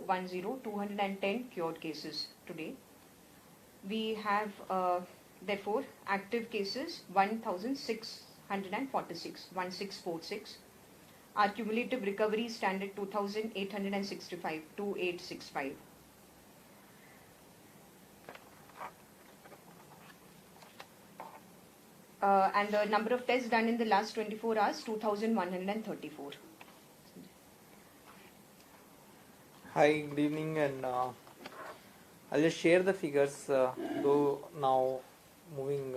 210 cured cases today. We have therefore active cases 1646. Our cumulative recovery stand at 2865. And the number of tests done in the last 24 hours, 2134. Hi, good evening, and I'll just share the figures, though now moving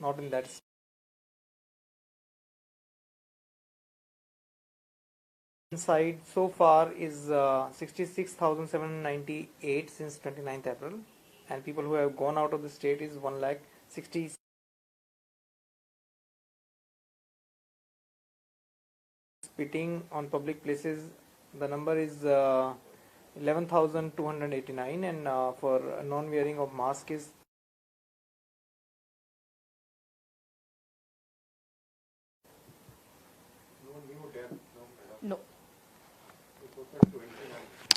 not in that side. So far is 66,798 since 29th April, and people who have gone out of the state is 1,60,000. Spitting on public places, the number is 11,289, and for non-wearing of mask is No.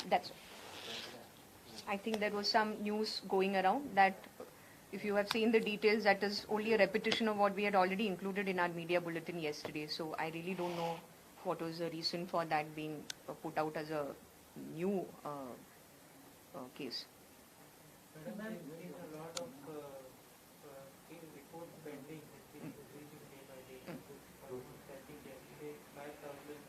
That's all. I think there was some news going around that if you have seen the details, that is only a repetition of what we had already included in our media bulletin yesterday. So I really don't know what was the reason for that being put out as a new case. Madam, there is a lot of reports pending, which is increasing day by day. I think yesterday 5,000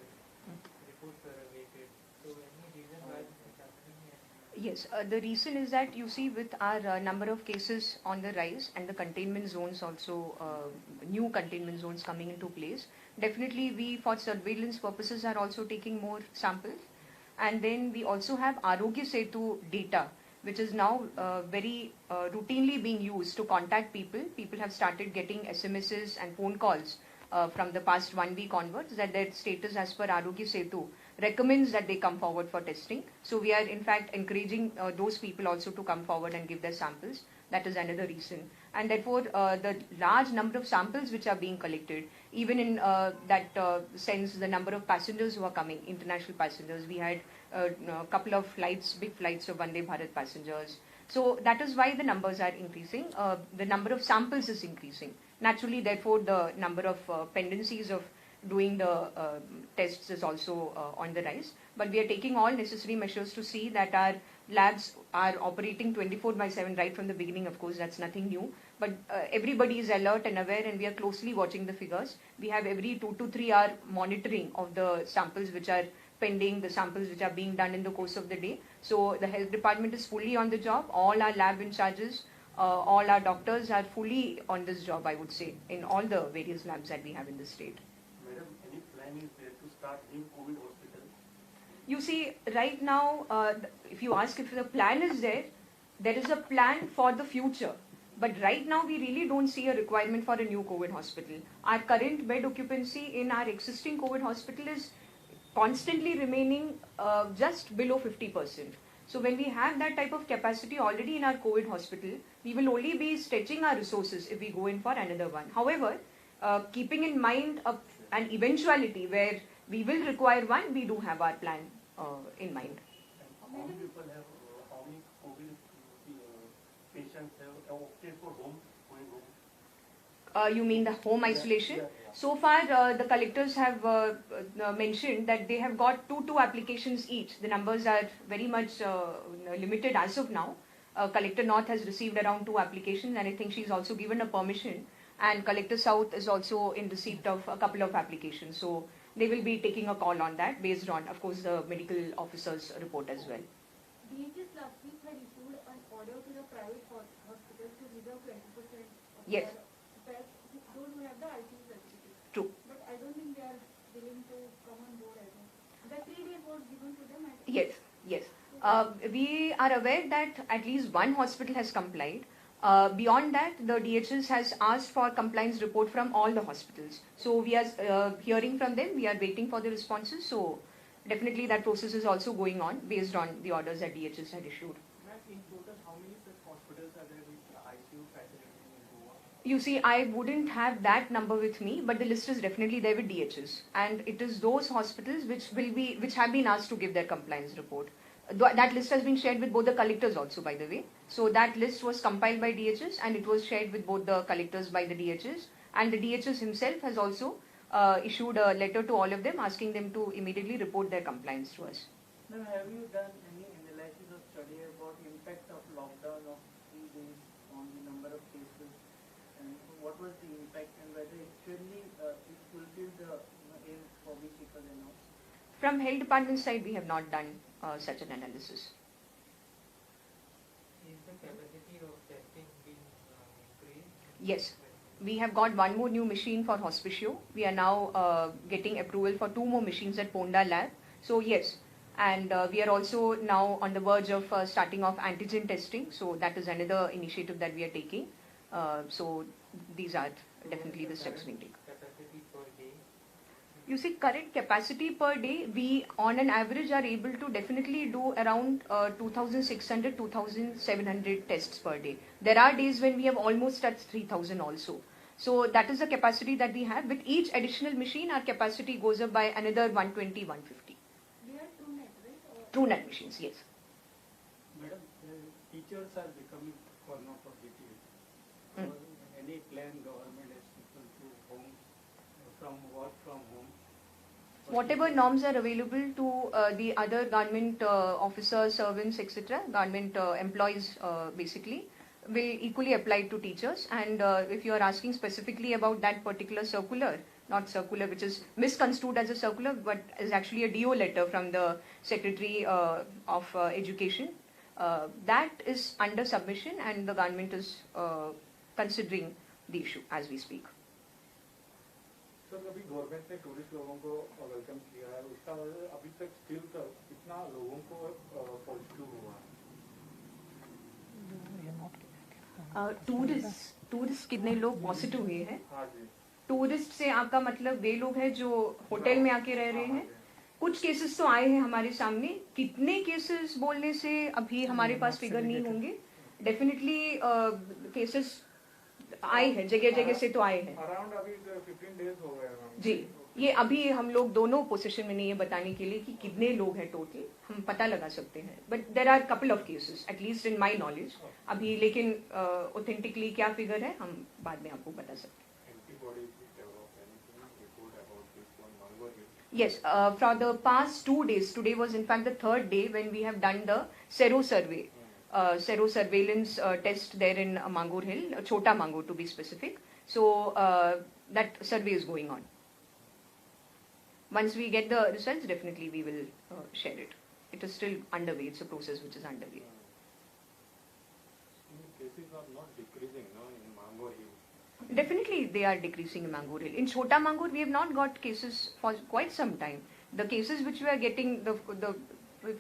reports were awaited. So any reason why this is happening? Yes, the reason is that you see with our number of cases on the rise and the containment zones also, new containment zones coming into place, definitely we for surveillance purposes are also taking more samples. And then we also have Arogya Setu data, which is now very routinely being used to contact people. People have started getting SMSs and phone calls from the past 1 week onwards that their status as per Arogya Setu recommends that they come forward for testing. So we are in fact encouraging those people also to come forward and give their samples. That is another reason. And therefore, the large number of samples which are being collected, even in that sense, the number of passengers who are coming, international passengers, we had a couple of flights, big flights of Vande Bharat passengers. So that is why the numbers are increasing. The number of samples is increasing. Naturally, therefore, the number of pendencies of doing the tests is also on the rise. But we are taking all necessary measures to see that our labs are operating 24/7 right from the beginning. Of course, that's nothing new. But everybody is alert and aware, and we are closely watching the figures. We have every 2 to 3 hour monitoring of the samples which are pending, the samples which are being done in the course of the day. So the health department is fully on the job. All our lab in charges, all our doctors are fully on this job, I would say, in all the various labs that we have in the state. Madam, any plan is there to start new COVID hospital? You see, right now, if you ask if the plan is there, there is a plan for the future. But right now, we really don't see a requirement for a new COVID hospital. Our current bed occupancy in our existing COVID hospital is constantly remaining just below 50%. So when we have that type of capacity already in our COVID hospital, we will only be stretching our resources if we go in for another one. However, keeping in mind an eventuality where we will require one, we do have our plan in mind. And how many people have, how many COVID patients have opted for going home? You mean the home isolation? Yeah. So far, the collectors have mentioned that they have got two applications each. The numbers are very much limited as of now. Collector North has received around 2 applications, and I think she's also given a permission. And Collector South is also in receipt of a couple of applications. So they will be taking a call on that based on, of course, the medical officer's report as well. DHS last week had issued an order to the private hospitals to reserve 20% of Yes. their those who have the ICU facilities. True. But I don't think they are willing to come on board as well. The 3 days was given to them. Yes, yes. We are aware that at least one hospital has complied. Beyond that, the DHS has asked for compliance report from all the hospitals. So we are hearing from them. We are waiting for the responses. So definitely that process is also going on based on the orders that DHS had issued. In total, how many such hospitals are there with ICU facilities in Goa? You see, I wouldn't have that number with me, but the list is definitely there with DHs, and it is those hospitals which have been asked to give their compliance report. That list has been shared with both the collectors also, by the way. So that list was compiled by DHs, and it was shared with both the collectors by the DHs, and the DHs himself has also issued a letter to all of them asking them to immediately report their compliance to us. Ma'am, have you done any analysis or study about impact of lockdown of 3 days on the number of cases, and what was the impact, and whether actually it fulfilled the aims for which it was announced? From health department side, we have not done such an analysis. Is the capacity of testing being increased? Yes. We have got one more new machine for Hospicio. We are now getting approval for 2 more machines at Ponda Lab. So yes, and we are also now on the verge of starting off antigen testing. So that is another initiative that we are taking. So these are definitely the steps we take. Capacity per day? You see, current capacity per day, we on an average are able to definitely do around 2,600, 2,700 tests per day. There are days when we have almost touched 3,000 also. So that is the capacity that we have. With each additional machine, our capacity goes up by another 120, 150. They are TrueNet, right? Or TrueNet machines, yes. Madam, teachers are becoming cornucopia. Mm. Any plan government has people to home, from work from home? Whatever norms are available to the other government officers, servants, etc., government employees basically, will equally apply to teachers. And if you are asking specifically about that particular circular, not circular which is misconstrued as a circular but is actually a DO letter from the Secretary of Education, that is under submission and the government is considering the issue as we speak. Sir अभी government ने tourist लोगों को welcome किया है, उसका अभी तक still तक कितना लोगों को पॉजिटिव हुआ है? टूरिस्ट कितने लोग पॉजिटिव हुए हैं? हाँ जी। टूरिस्ट से आपका मतलब वे लोग हैं जो होटल में आके रह रहे हैं? कुछ केसेस तो आए हैं हमारे सामने. कितने केसेस बोलने से अभी हमारे पास फिगर नहीं होंगे. डेफिनेटली केसेस आए हैं, जगह जगह से तो आए हैं. अराउंड अभी 15 डेज हो गए हैं जी, ये अभी हम लोग दोनों पोजीशन में नहीं है बताने के लिए कि कितने लोग हैं टोटल. हम पता लगा सकते हैं, but there are couple of cases at least in my knowledge अभी. लेकिन ऑथेंटिकली क्या फिगर है हम बाद में आपको बता सकते हैं. Yes, for the past 2 days, today was in fact the 3rd day when we have done the sero survey, sero surveillance test there in Mangur Hill, Chota Mangur to be specific. So that survey is going on. Once we get the results, definitely we will share it. It is still underway. It's a process which is underway. Cases are not decreasing, no, in Mangur Hill. Definitely they are decreasing in Mangur Hill. In Chota Mangur, we have not got cases for quite some time. The cases which we are getting, the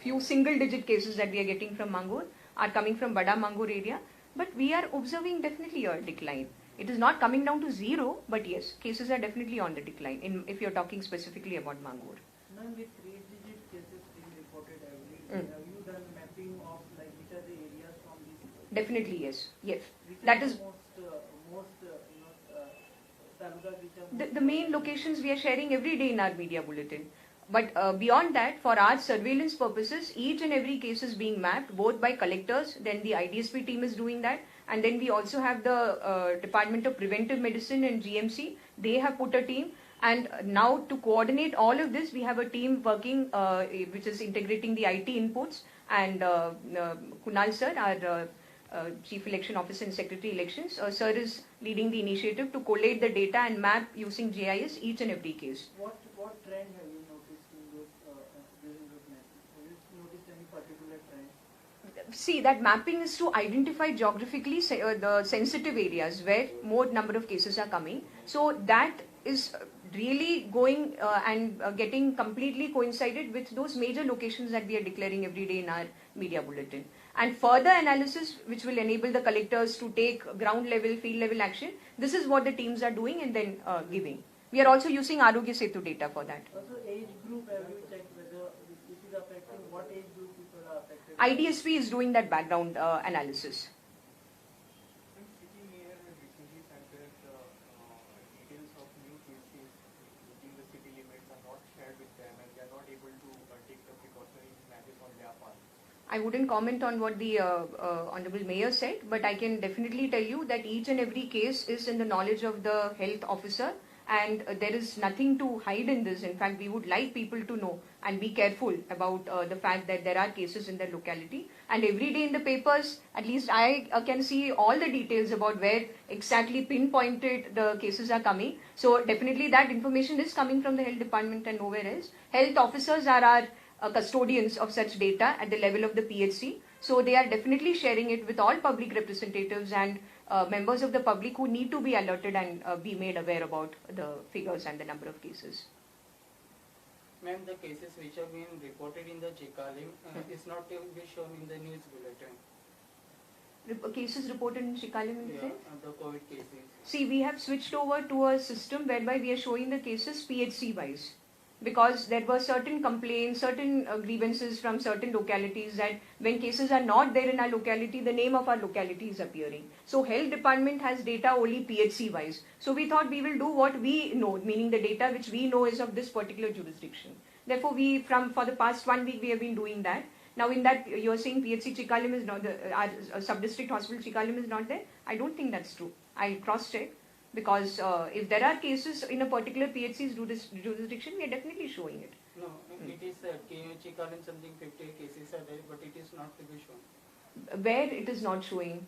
few single digit cases that we are getting from Mangur are coming from Bada Mangur area. But we are observing definitely a decline. It is not coming down to zero, but yes, cases are definitely on the decline if you're talking specifically about Mangur. Now with 3-digit cases being reported every day, have you done mapping of like which are the areas from these? Definitely yes. Yes. Which That are is the most talukas which are the main locations we are sharing every day in our media bulletin. But beyond that, for our surveillance purposes, each and every case is being mapped both by collectors, then the IDSP team is doing that, and then we also have the Department of Preventive Medicine and GMC. They have put a team, and now to coordinate all of this, we have a team working which is integrating the IT inputs, and Kunal sir, our Chief Election Officer and Secretary Elections, sir is leading the initiative to collate the data and map using GIS each and every case. what trend have you noticed in those during those mapping? Have you noticed any particular trend? See, that mapping is to identify geographically the sensitive areas where more number of cases are coming. So that is really going and getting completely coincided with those major locations that we are declaring every day in our media bulletin. And further analysis which will enable the collectors to take ground level, field level action. This is what the teams are doing and then giving. We are also using Arogya Setu data for that. Also age group, have you checked whether this is affecting, what age group people are affected? IDSP is doing that background analysis. City Mayor has recently sent a I wouldn't comment on what the Honorable Mayor said, but I can definitely tell you that each and every case is in the knowledge of the health officer, and there is nothing to hide in this. In fact, we would like people to know and be careful about the fact that there are cases in their locality. And every day in the papers, at least I can see all the details about where exactly pinpointed the cases are coming. So definitely that information is coming from the health department and nowhere else. Health officers are our custodians of such data at the level of the PHC. So they are definitely sharing it with all public representatives and members of the public who need to be alerted and be made aware about the figures and the number of cases. Ma'am, the cases which have been reported in the Chikalim is not to be shown in the news bulletin. Cases reported in Chikalim in the sense? The COVID cases. See, we have switched over to a system whereby we are showing the cases PHC wise, because there were certain complaints, certain grievances from certain localities that when cases are not there in our locality, the name of our locality is appearing. So health department has data only PHC wise. So we thought we will do what we know, meaning the data which we know is of this particular jurisdiction. Therefore, for the past 1 week we have been doing that. Now in that you are saying PHC Chikalim is not, our sub-district hospital Chikalim is not there. I don't think that's true. I'll cross-check. Because if there are cases in a particular PHC's jurisdiction, we are definitely showing it. No, it is Chikalim something 50 cases are there, but it is not to be shown. Where it is not showing?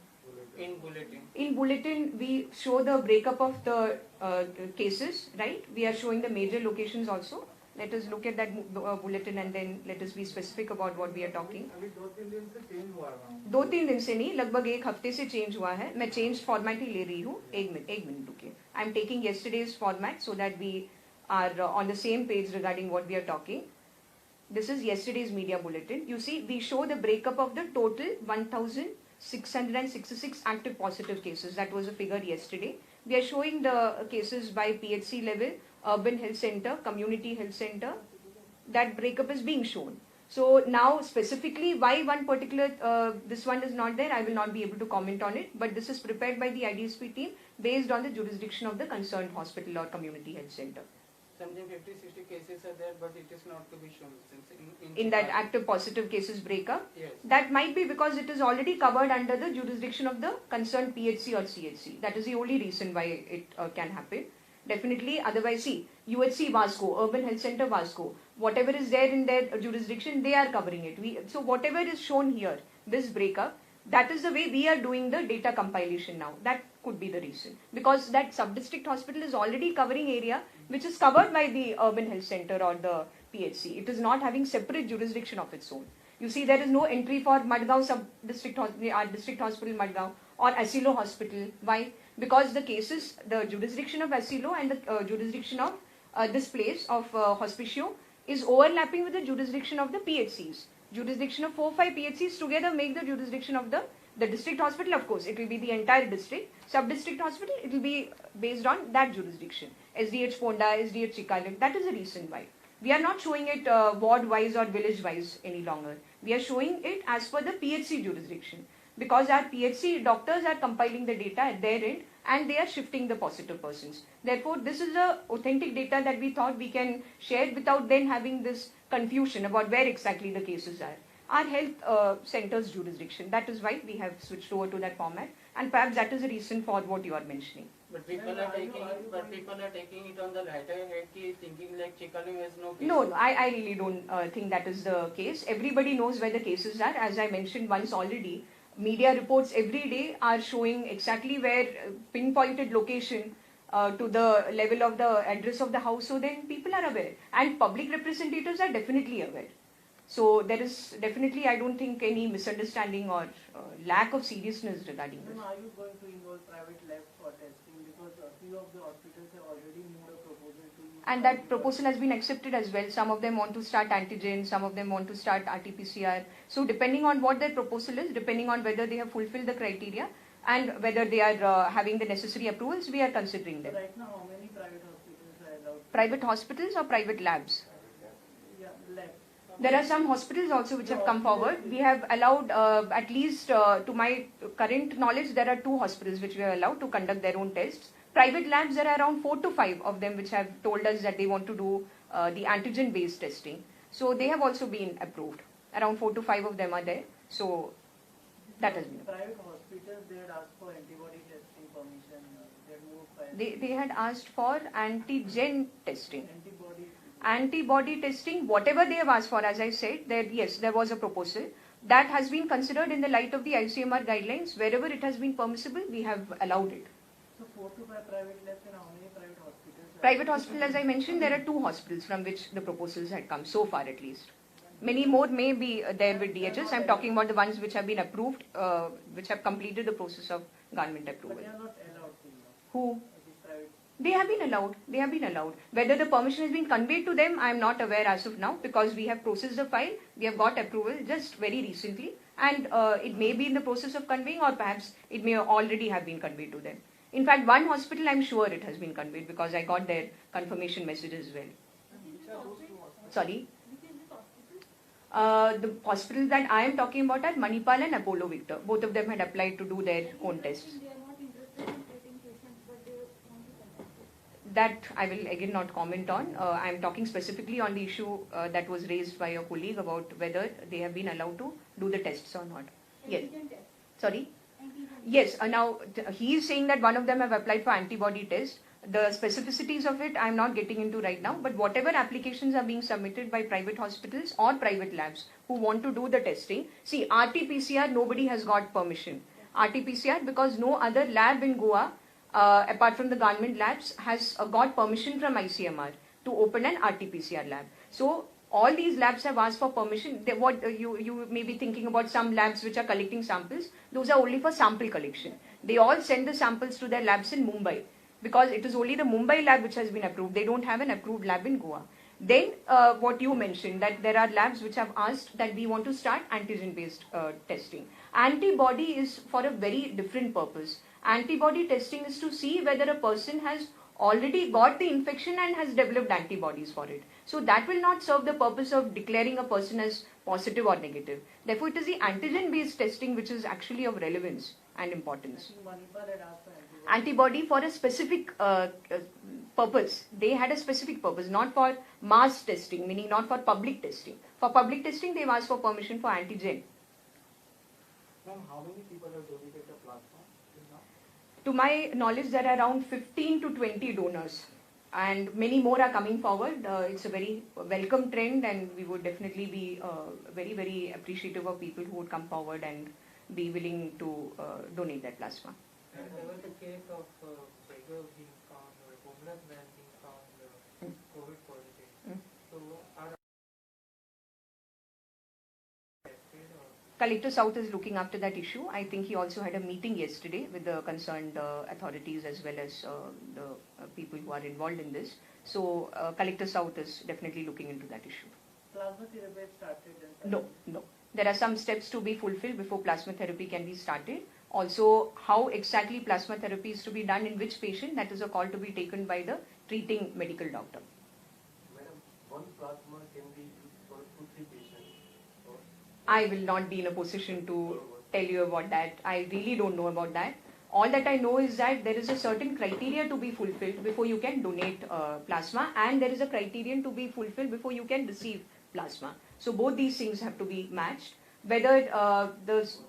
In bulletin. In bulletin, we show the breakup of the cases, right? We are showing the major locations also. Let us look at that bulletin and then let us be specific about what we are talking. अभी 2-3 दिन से change हुआ है. 2-3 दिन से नहीं, लगभग 1 हफ्ते से चेंज हुआ है. मैं चेंज फॉर्मेट ही ले रही हूँ. एक मिनट रुकिए. I am taking yesterday's format so that we are on the same page regarding what we are talking. This is yesterday's media bulletin. You see, we show the breakup of the total 1,666 active positive cases. That was a figure yesterday. We are showing the cases by PHC level, urban health center, community health center. That breakup is being shown. So now specifically why one particular, this one is not there, I will not be able to comment on it, but this is prepared by the IDSP team based on the jurisdiction of the concerned hospital or community health center. Something 50-60 cases are there, but it is not to be shown. Since in that active positive cases breakup? Yes. That might be because it is already covered under the jurisdiction of the concerned PHC or CHC. That is the only reason why it can happen. Definitely, otherwise see, UHC Vasco, Urban Health Center Vasco, whatever is there in their jurisdiction, they are covering it. So whatever is shown here, this breakup, that is the way we are doing the data compilation now. That could be the reason. Because that sub-district hospital is already covering area which is covered by the Urban Health Center or the PHC. It is not having separate jurisdiction of its own. You see, there is no entry for Madgaon sub-district hospital, district hospital Madgaon or Asilo hospital. Why? Because the cases, the jurisdiction of Asilo and the jurisdiction of this place of Hospicio is overlapping with the jurisdiction of the PHCs. Jurisdiction of 4-5 PHCs together make the jurisdiction of the district hospital. Of course, it will be the entire district. Sub-district hospital, it will be based on that jurisdiction. SDH Ponda, SDH Chikalim, that is the reason why. We are not showing it ward-wise or village-wise any longer. We are showing it as per the PHC jurisdiction. Because our PHC doctors are compiling the data at their end and they are shifting the positive persons. Therefore, this is the authentic data that we thought we can share without then having this confusion about where exactly the cases are. Our health center's jurisdiction, that is why we have switched over to that format, and perhaps that is the reason for what you are mentioning. But people are taking it on the lighter head, thinking like Chikalim has no case. No, I really don't think that is the case. Everybody knows where the cases are. As I mentioned once already, media reports every day are showing exactly where pinpointed location to the level of the address of the house, so then people are aware and public representatives are definitely aware. So there is definitely, I don't think, any misunderstanding or lack of seriousness regarding this. Then are you going to involve private labs for testing, because a few of the hospitals have already moved a proposal to you? And that proposal has been accepted as well. Some of them want to start antigen, some of them want to start RT-PCR. So depending on what their proposal is, depending on whether they have fulfilled the criteria and whether they are having the necessary approvals, we are considering them. So right now, how many private hospitals are allowed? Private hospitals or private labs? Yeah, labs. There are some hospitals also which have come forward. We have allowed, at least to my current knowledge, there are 2 hospitals which we are allowed to conduct their own tests. Private labs, there are around 4 to 5 of them which have told us that they want to do the antigen-based testing. So they have also been approved. Around 4 to 5 of them are there. So that has been. Private hospitals, they had asked for antibody testing permission. They had moved by They had asked for antigen testing. antibody. Antibody testing, whatever they have asked for, as I said, yes, there was a proposal. That has been considered in the light of the ICMR guidelines. Wherever it has been permissible, we have allowed it. So 4 to 5 private labs and how many private hospitals? Private hospital, as I mentioned, there are 2 hospitals from which the proposals had come, so far at least. Many more may be there with DHS. I'm talking about the ones which have been approved, which have completed the process of government approval. But they are not allowed to, Who? these private. They have been allowed. They have been allowed. Whether the permission has been conveyed to them, I am not aware as of now, because we have processed the file. We have got approval just very recently, and it may be in the process of conveying, or perhaps it may already have been conveyed to them. In fact, one hospital, I'm sure it has been conveyed, because I got their confirmation message as well. Sorry? The hospitals that I am talking about are Manipal and Apollo Victor. Both of them had applied to do their own tests. They are not interested in treating patients, but they want to conduct it. That I will again not comment on. I am talking specifically on the issue that was raised by your colleague about whether they have been allowed to do the tests or not. Yes. Antigen test. Sorry? Antigen. Yes. Now he is saying that one of them have applied for antibody test. The specificities of it I am not getting into right now, but whatever applications are being submitted by private hospitals or private labs who want to do the testing, see, RT-PCR, nobody has got permission. RT-PCR, because no other lab in Goa, apart from the government labs, has got permission from ICMR to open an RT-PCR lab. So all these labs have asked for permission. What you may be thinking about, some labs which are collecting samples, those are only for sample collection. They all send the samples to their labs in Mumbai, because it is only the Mumbai lab which has been approved. They don't have an approved lab in Goa. Then what you mentioned, that there are labs which have asked that we want to start antigen-based testing. Antibody is for a very different purpose. Antibody testing is to see whether a person has already got the infection and has developed antibodies for it. So that will not serve the purpose of declaring a person as positive or negative. Therefore, it is the antigen-based testing which is actually of relevance and importance. Manipal had asked for Antibody for a specific purpose. They had a specific purpose, not for mass testing, meaning not for public testing. For public testing, they've asked for permission for antigen. Ma'am, how many people have donated the plasma till now? To my knowledge, there are around 15 to 20 donors, and many more are coming forward. It's a very welcome trend, and we would definitely be very, very appreciative of people who would come forward and be willing to donate that plasma. And there was a case of beggar being found, or a homeless man being found COVID positive. So are tested or? Collector South is looking after that issue. I think he also had a meeting yesterday with the concerned authorities as well as the people who are involved in this. So Collector South is definitely looking into that issue. plasma therapy had started. And No. There are some steps to be fulfilled before plasma therapy can be started. Also, how exactly plasma therapy is to be done in which patient, that is a call to be taken by the treating medical doctor. Madam, one plasma can be used for 2-3 patients. Or I will not be in a position to tell you about that. I really don't know about that. All that I know is that there is a certain criteria to be fulfilled before you can donate plasma, and there is a criterion to be fulfilled before you can receive plasma. So both these things have to be matched. Whether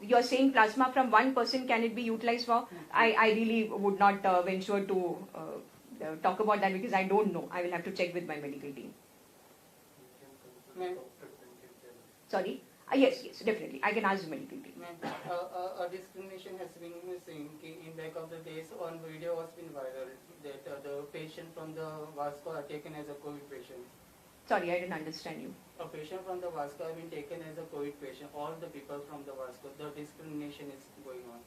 you're saying plasma from one person, can it be utilized for? I really would not venture to talk about that, because I don't know. I will have to check with my medical team. you can consult Ma'am. doctors and can tell. Sorry? Yes, definitely. I can ask the medical team. Ma'am, a discrimination has been seen in back of the days. On video has been viral that the patient from the Vasco are taken as a COVID patient. Sorry, I didn't understand you. A patient from the Vasco have been taken as a COVID patient. All the people from the Vasco, the discrimination is going on.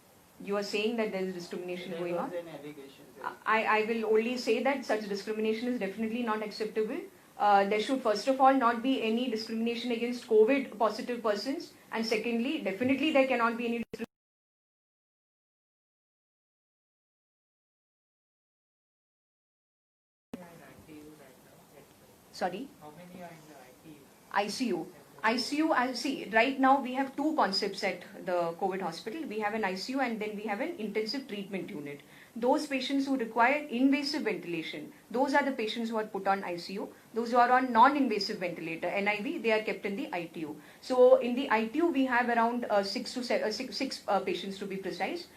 You are saying that there is discrimination There going was on? an allegation. I will only say that such discrimination is definitely not acceptable. There should first of all not be any discrimination against COVID positive persons, and secondly, definitely there cannot be any discrimination. Sorry? How many are in the ITU? ICU, see, right now we have two concepts at the COVID hospital. We have an ICU and then we have an intensive treatment unit. those patients who require invasive ventilation, those are the patients who are put on ICU. Those who are on non-invasive ventilator, NIV, they are kept in the ITU. So in the ITU, we have around six patients to be precise.